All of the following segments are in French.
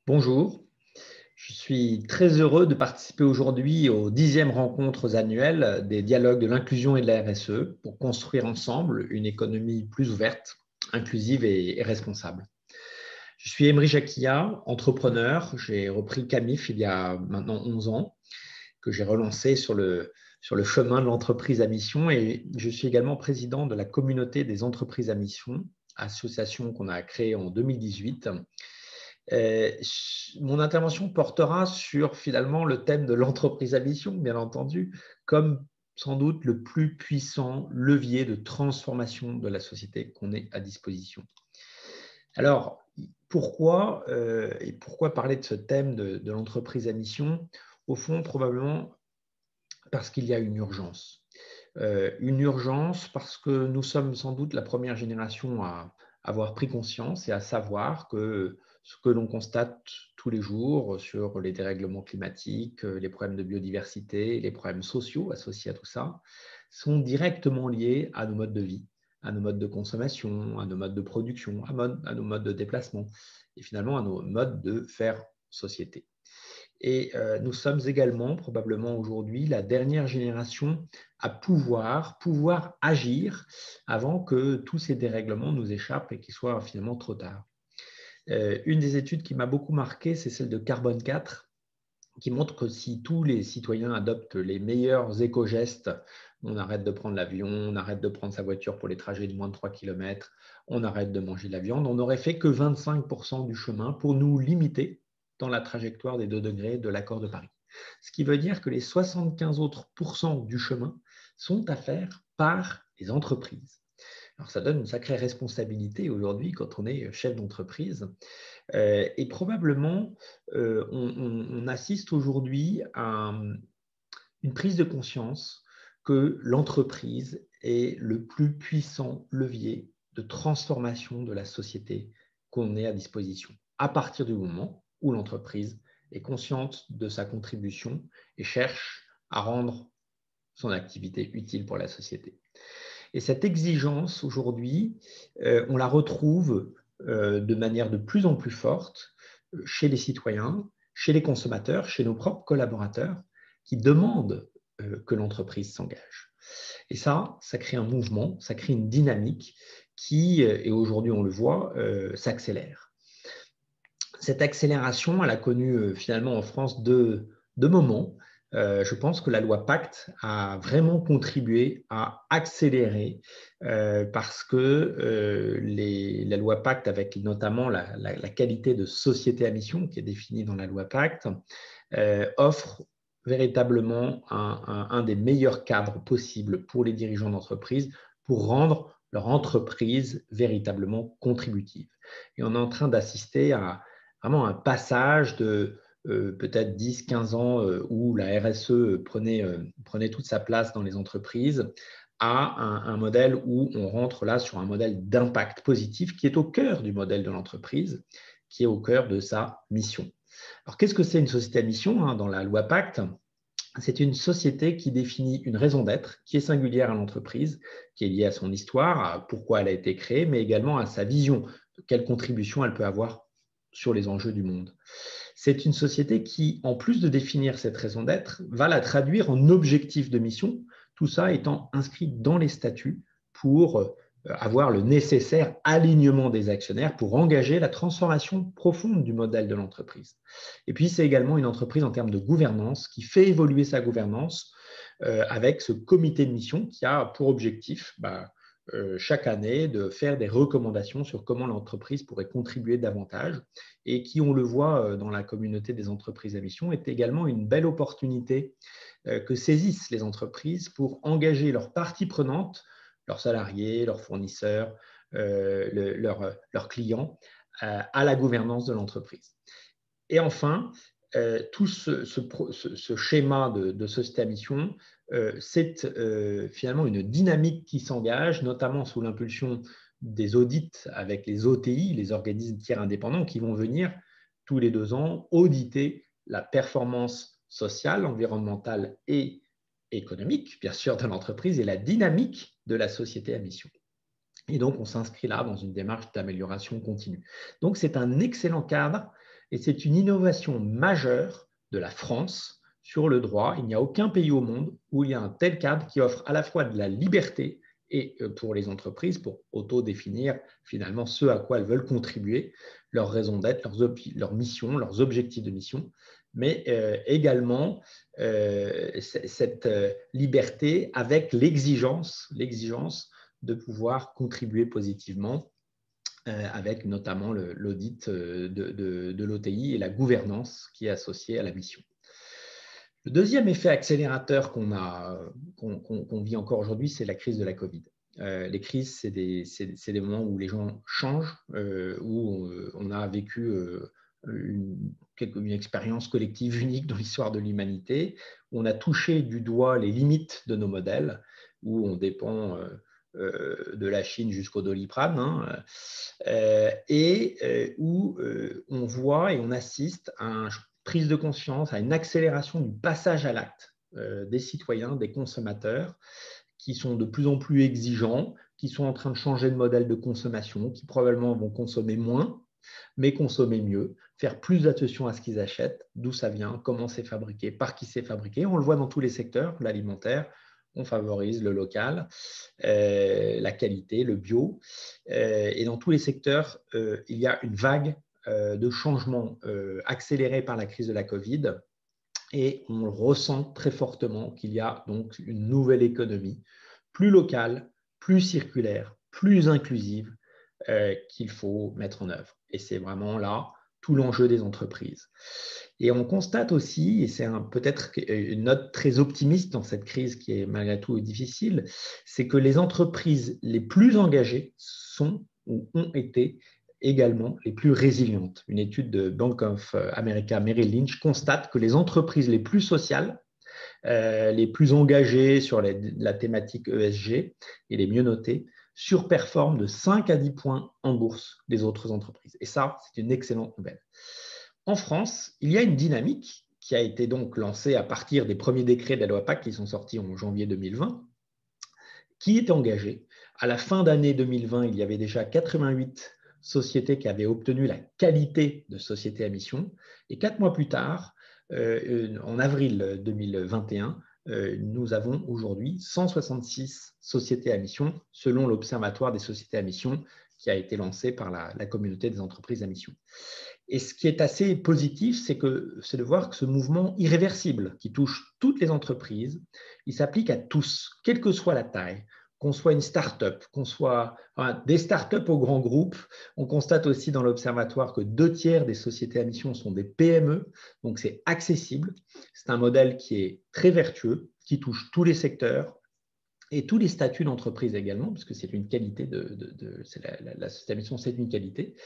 Bonjour, je suis très heureux de participer aujourd'hui aux 10e rencontres annuelles des dialogues de l'inclusion et de la RSE pour construire ensemble une économie plus ouverte, inclusive et responsable. Je suis Emery Jacquilla, entrepreneur. J'ai repris Camif il y a maintenant 11 ans, que j'ai relancé sur le chemin de l'entreprise à mission, et je suis également président de la communauté des entreprises à mission, association qu'on a créée en 2018. Mon intervention portera sur finalement le thème de l'entreprise à mission, bien entendu, comme sans doute le plus puissant levier de transformation de la société qu'on ait à disposition. Alors, pourquoi parler de ce thème de l'entreprise à mission? Au fond, probablement parce qu'il y a une urgence. Une urgence parce que nous sommes sans doute la première génération à avoir pris conscience et à savoir que ce que l'on constate tous les jours sur les dérèglements climatiques, les problèmes de biodiversité, les problèmes sociaux associés à tout ça, sont directement liés à nos modes de vie, à nos modes de consommation, à nos modes de production, à nos modes de déplacement et finalement à nos modes de faire société. Et nous sommes également probablement aujourd'hui la dernière génération à pouvoir agir avant que tous ces dérèglements nous échappent et qu'il soit finalement trop tard. Une des études qui m'a beaucoup marqué, c'est celle de Carbone 4, qui montre que si tous les citoyens adoptent les meilleurs éco-gestes, on arrête de prendre l'avion, on arrête de prendre sa voiture pour les trajets de moins de 3 km, on arrête de manger de la viande, on n'aurait fait que 25% du chemin pour nous limiter dans la trajectoire des 2 degrés de l'accord de Paris. Ce qui veut dire que les 75 autres pourcents du chemin sont à faire par les entreprises. Alors ça donne une sacrée responsabilité aujourd'hui quand on est chef d'entreprise. Et probablement, on assiste aujourd'hui à une prise de conscience que l'entreprise est le plus puissant levier de transformation de la société qu'on ait à disposition, à partir du moment où l'entreprise est consciente de sa contribution et cherche à rendre son activité utile pour la société. Et cette exigence, aujourd'hui, on la retrouve de manière de plus en plus forte chez les citoyens, chez les consommateurs, chez nos propres collaborateurs qui demandent que l'entreprise s'engage. Et ça crée un mouvement, ça crée une dynamique qui, et aujourd'hui on le voit, s'accélère. Cette accélération, elle a connu finalement en France deux moments. Je pense que la loi Pacte a vraiment contribué à accélérer parce que la loi Pacte, avec notamment la qualité de société à mission qui est définie dans la loi Pacte, offre véritablement un des meilleurs cadres possibles pour les dirigeants d'entreprise pour rendre leur entreprise véritablement contributive. Et on est en train d'assister à vraiment un passage de peut-être 10-15 ans où la RSE prenait toute sa place dans les entreprises à un modèle où on rentre là sur un modèle d'impact positif qui est au cœur du modèle de l'entreprise, qui est au cœur de sa mission. Alors, qu'est-ce que c'est une société à mission dans la loi Pacte? C'est une société qui définit une raison d'être qui est singulière à l'entreprise, qui est liée à son histoire, à pourquoi elle a été créée, mais également à sa vision, de quelle contribution elle peut avoir sur les enjeux du monde. C'est une société qui, en plus de définir cette raison d'être, va la traduire en objectif de mission, tout ça étant inscrit dans les statuts pour avoir le nécessaire alignement des actionnaires pour engager la transformation profonde du modèle de l'entreprise. Et puis, c'est également une entreprise en termes de gouvernance qui fait évoluer sa gouvernance avec ce comité de mission qui a pour objectif chaque année de faire des recommandations sur comment l'entreprise pourrait contribuer davantage et qui, on le voit dans la communauté des entreprises à mission, est également une belle opportunité que saisissent les entreprises pour engager leurs parties prenantes, leurs salariés, leurs fournisseurs, leurs clients à la gouvernance de l'entreprise. Et enfin, tout ce schéma de société à mission, c'est finalement une dynamique qui s'engage, notamment sous l'impulsion des audits avec les OTI, les organismes tiers indépendants, qui vont venir tous les 2 ans auditer la performance sociale, environnementale et économique, bien sûr, de l'entreprise et la dynamique de la société à mission. Et donc, on s'inscrit là dans une démarche d'amélioration continue. Donc, c'est un excellent cadre Et c'est une innovation majeure de la France sur le droit. Il n'y a aucun pays au monde où il y a un tel cadre qui offre à la fois de la liberté et pour les entreprises, pour auto-définir finalement ce à quoi elles veulent contribuer, leur raison d'être, leur mission, leurs objectifs de mission, mais également cette liberté avec l'exigence de pouvoir contribuer positivement avec notamment l'audit de l'OTI et la gouvernance qui est associée à la mission. Le deuxième effet accélérateur qu'on vit encore aujourd'hui, c'est la crise de la Covid. Les crises, c'est des moments où les gens changent, où on a vécu une expérience collective unique dans l'histoire de l'humanité, où on a touché du doigt les limites de nos modèles, où on dépend de la Chine jusqu'au Doliprane, et où on voit et on assiste à une prise de conscience, à une accélération du passage à l'acte des citoyens, des consommateurs, qui sont de plus en plus exigeants, qui sont en train de changer de modèle de consommation, qui probablement vont consommer moins, mais consommer mieux, faire plus attention à ce qu'ils achètent, d'où ça vient, comment c'est fabriqué, par qui c'est fabriqué. On le voit dans tous les secteurs, l'alimentaire, on favorise le local, la qualité, le bio. Et dans tous les secteurs, il y a une vague de changements accélérés par la crise de la Covid. Et on ressent très fortement qu'il y a donc une nouvelle économie, plus locale, plus circulaire, plus inclusive, qu'il faut mettre en œuvre. Et c'est vraiment là tout l'enjeu des entreprises. Et on constate aussi, et c'est peut-être une note très optimiste dans cette crise qui est malgré tout difficile, c'est que les entreprises les plus engagées sont ou ont été également les plus résilientes. Une étude de Bank of America Merrill Lynch constate que les entreprises les plus sociales, les plus engagées sur la thématique ESG et les mieux notées, surperforment de 5 à 10 points en bourse les autres entreprises. Et ça, c'est une excellente nouvelle. En France, il y a une dynamique qui a été donc lancée à partir des premiers décrets de la loi PAC qui sont sortis en janvier 2020, qui est engagée. À la fin d'année 2020, il y avait déjà 88 sociétés qui avaient obtenu la qualité de société à mission. Et 4 mois plus tard, en avril 2021, nous avons aujourd'hui 166 sociétés à mission, selon l'Observatoire des sociétés à mission qui a été lancé par la communauté des entreprises à mission. Et ce qui est assez positif, c'est de voir que ce mouvement irréversible qui touche toutes les entreprises, il s'applique à tous, quelle que soit la taille, qu'on soit une start-up, qu'on soit des start-up aux grands groupes. On constate aussi dans l'Observatoire que 2/3 des sociétés à mission sont des PME, donc c'est accessible. C'est un modèle qui est très vertueux, qui touche tous les secteurs et tous les statuts d'entreprise également, parce que c'est une qualité la société à mission, c'est une qualité.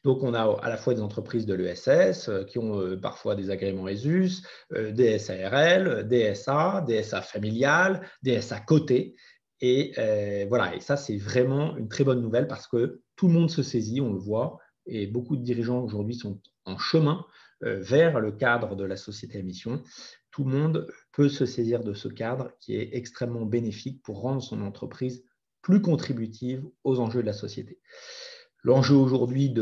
Donc, on a à la fois des entreprises de l'ESS qui ont parfois des agréments ESUS, des SARL, des SA, des SA familiales, des SA cotées. Et voilà, et ça, c'est vraiment une très bonne nouvelle parce que tout le monde se saisit, on le voit, et beaucoup de dirigeants aujourd'hui sont en chemin vers le cadre de la société à mission. Tout le monde peut se saisir de ce cadre qui est extrêmement bénéfique pour rendre son entreprise plus contributive aux enjeux de la société. L'enjeu aujourd'hui,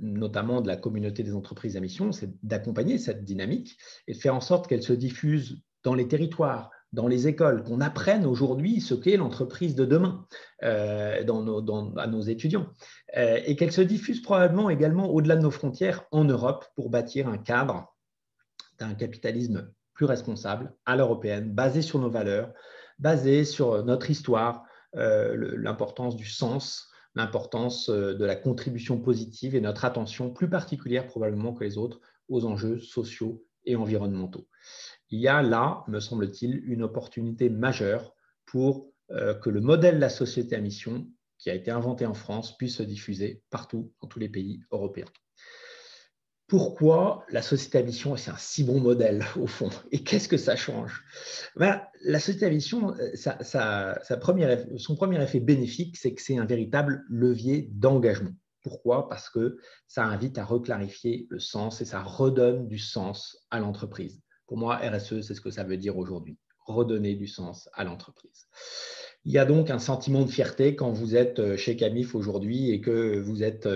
notamment de la communauté des entreprises à mission, c'est d'accompagner cette dynamique et de faire en sorte qu'elle se diffuse dans les territoires, dans les écoles, qu'on apprenne aujourd'hui ce qu'est l'entreprise de demain à nos étudiants et qu'elle se diffuse probablement également au-delà de nos frontières en Europe pour bâtir un cadre d'un capitalisme plus responsable à l'européenne, basé sur nos valeurs, basé sur notre histoire, l'importance du sens, l'importance de la contribution positive et notre attention plus particulière probablement que les autres aux enjeux sociaux et environnementaux. Il y a là, me semble-t-il, une opportunité majeure pour que le modèle de la société à mission qui a été inventé en France puisse se diffuser partout dans tous les pays européens. Pourquoi la société à mission, c'est un si bon modèle au fond? Et qu'est-ce que ça change? La société à mission, son premier effet bénéfique, c'est que c'est un véritable levier d'engagement. Pourquoi? Parce que ça invite à reclarifier le sens et ça redonne du sens à l'entreprise. Pour moi, RSE, c'est ce que ça veut dire aujourd'hui, redonner du sens à l'entreprise. Il y a donc un sentiment de fierté quand vous êtes chez Camif aujourd'hui et que vous êtes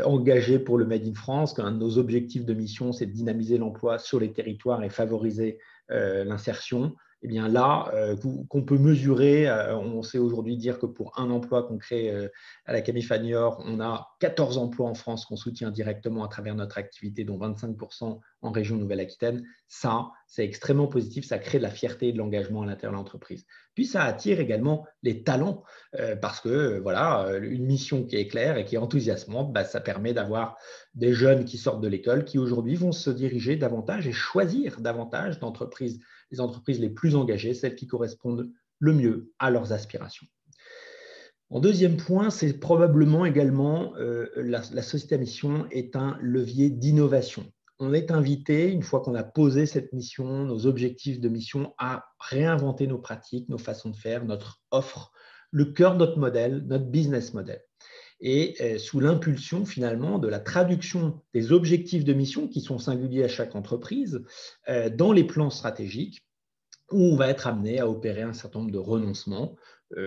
engagé pour le Made in France, qu'un de nos objectifs de mission, c'est de dynamiser l'emploi sur les territoires et favoriser l'insertion. Eh bien là, qu'on peut mesurer, on sait aujourd'hui dire que pour un emploi qu'on crée à la Camif à Niort, on a 14 emplois en France qu'on soutient directement à travers notre activité, dont 25% en région Nouvelle-Aquitaine. Ça, c'est extrêmement positif, ça crée de la fierté et de l'engagement à l'intérieur de l'entreprise. Puis ça attire également les talents parce que voilà, une mission qui est claire et qui est enthousiasmante, ça permet d'avoir des jeunes qui sortent de l'école qui aujourd'hui vont se diriger davantage et choisir davantage d'entreprises, les entreprises les plus engagées, celles qui correspondent le mieux à leurs aspirations. En deuxième point, c'est probablement également la société à mission est un levier d'innovation. On est invité, une fois qu'on a posé cette mission, nos objectifs de mission, à réinventer nos pratiques, nos façons de faire, notre offre, le cœur de notre modèle, notre business model. Et sous l'impulsion finalement de la traduction des objectifs de mission qui sont singuliers à chaque entreprise dans les plans stratégiques, où on va être amené à opérer un certain nombre de renoncements.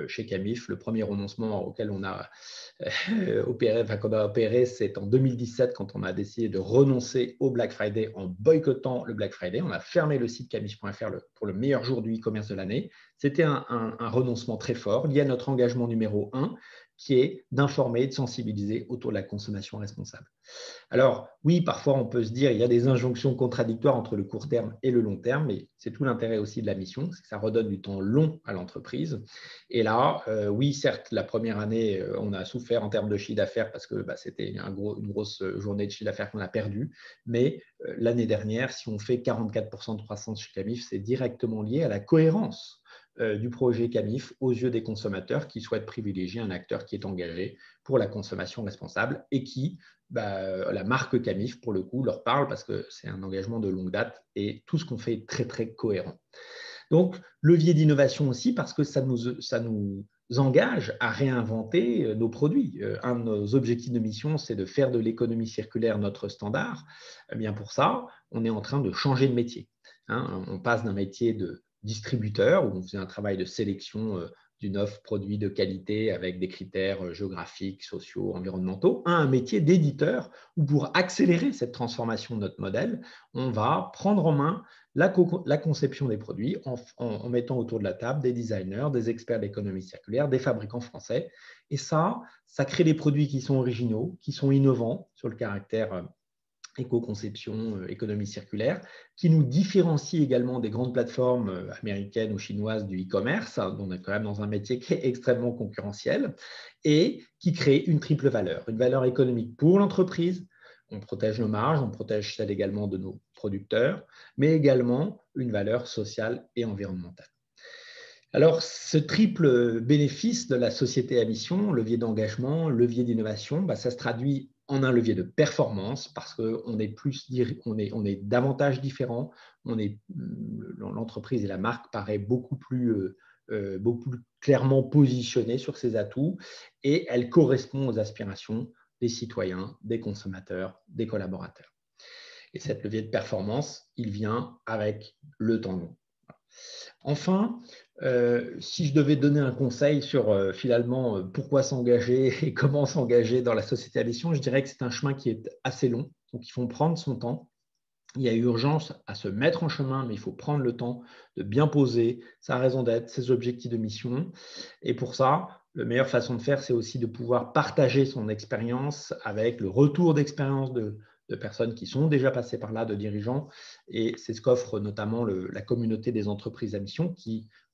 Chez Camif, le premier renoncement auquel on a opéré, c'est en 2017 quand on a décidé de renoncer au Black Friday en boycottant le Black Friday. On a fermé le site camif.fr pour le meilleur jour du e-commerce de l'année. C'était un renoncement très fort lié à notre engagement numéro 1, qui est d'informer et de sensibiliser autour de la consommation responsable. Alors oui, parfois on peut se dire qu'il y a des injonctions contradictoires entre le court terme et le long terme, mais c'est tout l'intérêt aussi de la mission, c'est que ça redonne du temps long à l'entreprise. Et là, oui, certes, la première année, on a souffert en termes de chiffre d'affaires parce que c'était une grosse journée de chiffre d'affaires qu'on a perdue, mais l'année dernière, si on fait 44% de croissance chez Camif, c'est directement lié à la cohérence du projet Camif aux yeux des consommateurs qui souhaitent privilégier un acteur qui est engagé pour la consommation responsable et qui, la marque Camif, pour le coup, leur parle parce que c'est un engagement de longue date et tout ce qu'on fait est très, très cohérent. Donc, levier d'innovation aussi parce que ça nous engage à réinventer nos produits. Un de nos objectifs de mission, c'est de faire de l'économie circulaire notre standard. Eh bien, pour ça, on est en train de changer de métier. On passe d'un métier de distributeur où on faisait un travail de sélection d'une offre produit de qualité avec des critères géographiques, sociaux, environnementaux, à un métier d'éditeur où pour accélérer cette transformation de notre modèle, on va prendre en main la conception des produits en mettant autour de la table des designers, des experts d'économie circulaire, des fabricants français. Et ça crée des produits qui sont originaux, qui sont innovants sur le caractère éco-conception, économie circulaire, qui nous différencie également des grandes plateformes américaines ou chinoises du e-commerce. On est quand même dans un métier qui est extrêmement concurrentiel et qui crée une triple valeur. Une valeur économique pour l'entreprise, on protège nos marges, on protège celle également de nos producteurs, mais également une valeur sociale et environnementale. Alors, ce triple bénéfice de la société à mission, levier d'engagement, levier d'innovation, ça se traduit en un levier de performance parce qu'on est davantage différent, l'entreprise et la marque paraît beaucoup plus clairement positionnée sur ses atouts et elle correspond aux aspirations des citoyens, des consommateurs, des collaborateurs. Et cet levier de performance, il vient avec le temps long. Enfin, si je devais donner un conseil sur finalement pourquoi s'engager et comment s'engager dans la société à mission, je dirais que c'est un chemin qui est assez long, donc il faut prendre son temps. Il y a urgence à se mettre en chemin, mais il faut prendre le temps de bien poser sa raison d'être, ses objectifs de mission. Et pour ça, la meilleure façon de faire, c'est aussi de pouvoir partager son expérience avec le retour d'expérience de personnes qui sont déjà passées par là, de dirigeants. Et c'est ce qu'offre notamment la communauté des entreprises à mission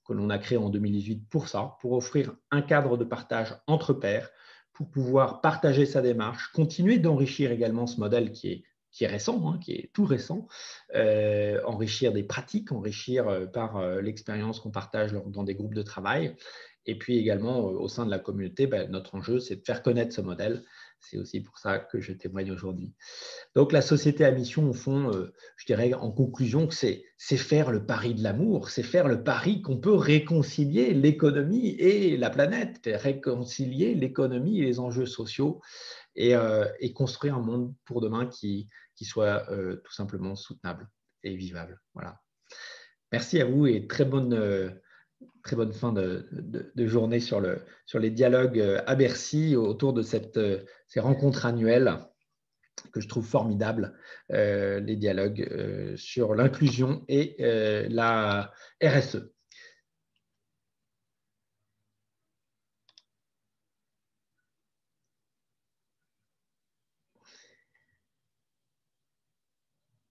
que l'on a créé en 2018 pour ça, pour offrir un cadre de partage entre pairs, pour pouvoir partager sa démarche, continuer d'enrichir également ce modèle qui est récent, qui est tout récent, enrichir des pratiques, enrichir par l'expérience qu'on partage dans des groupes de travail. Et puis également, au sein de la communauté, notre enjeu, c'est de faire connaître ce modèle. C'est aussi pour ça que je témoigne aujourd'hui. Donc, la société à mission, au fond, je dirais en conclusion que c'est faire le pari de l'amour, c'est faire le pari qu'on peut réconcilier l'économie et la planète, réconcilier l'économie et les enjeux sociaux et construire un monde pour demain qui soit tout simplement soutenable et vivable. Voilà. Merci à vous et très bonne très bonne fin de journée sur les dialogues à Bercy autour de ces rencontres annuelles que je trouve formidables, les dialogues sur l'inclusion et la RSE.